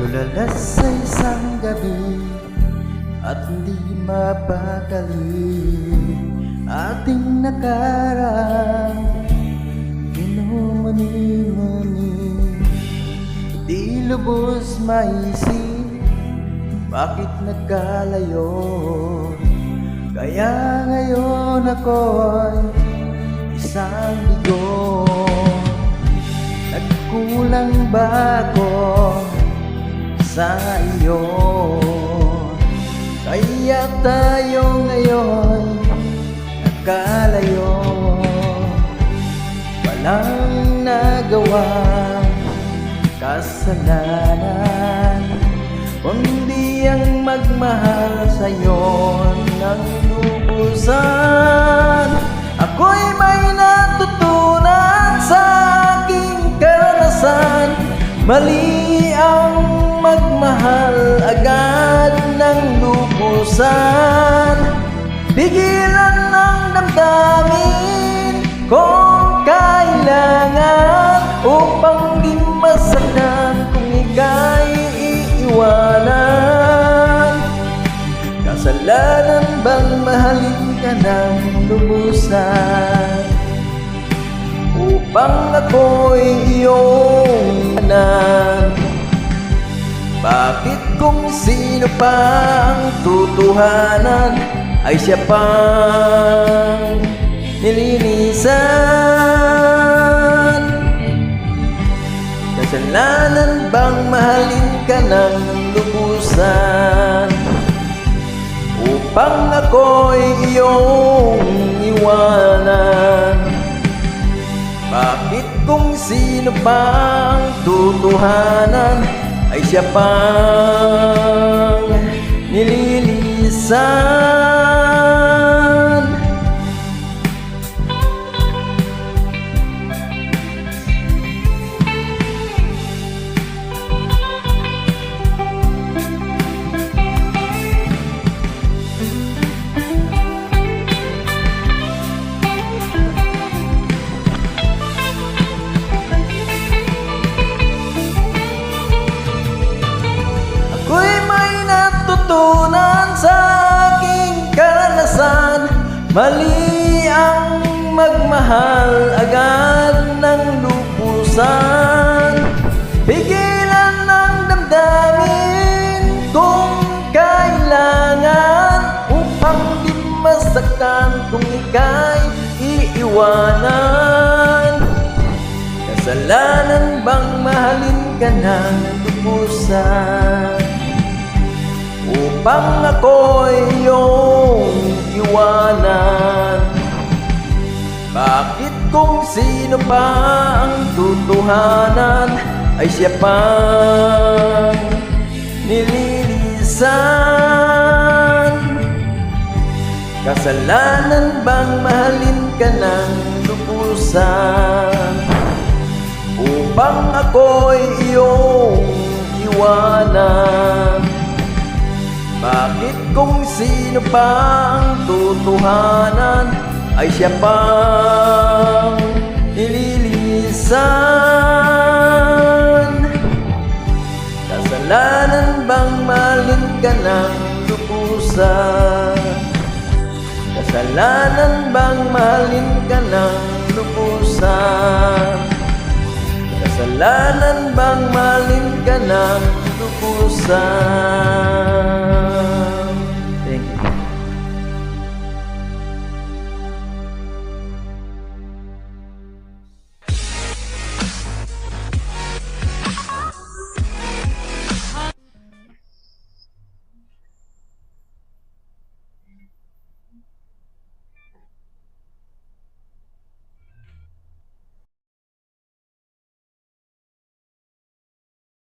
Tulalas sa isang gabi at hindi mapakali ating nakaraan. Minumuni-muni, di lubos maisip bakit nagkalayo. Kaya ngayon ako'y isang bigo. Nagkulang ba ako sa iyo? Kaya tayo ngayon nagkalayo. Walang nagawang kasalanan kundi ang magmahal sa'yo ng lubusan. Ako'y may natutunan sa aking karanasan. Mali ang magmahal agad ng lubusan. Pigilan ng damdamin kung kailangan upang di masaktan kung ika'y iiwanan. Kasalanan bang mahalin ka ng lubusan upang ako'y iyong anan? Bakit kung sino pa ang tutuhanan ay siya pang nilinisan? Kasalanan bang mahalin ka ng lubusan upang ako'y iyong iwanan? Bakit kung sino pa ang tutuhanan ay siya pang nililisan? Ako'y may natutunan sa aking karanasan. Mali ang magmahal agad ng lubusan. Pigilan ng damdamin kung kailangan upang di masaktan kung ika'y iiwanan. Kasalanan bang mahalin ka ng lubusan upang ako'y iyong iwanan? Bakit kung sino pa ang tutuhanan ay siya pang nililisan? Kasalanan bang mahalin ka ng lubusan upang ako'y iyong iwanan? Bakit kung sino pa ang tutuhanan ay siya pang nililisan? Kasalanan bang mahalin ka ng lubusan? Kasalanan bang mahalin ka ng lubusan? Kasalanan bang mahalin ka ng lubusan?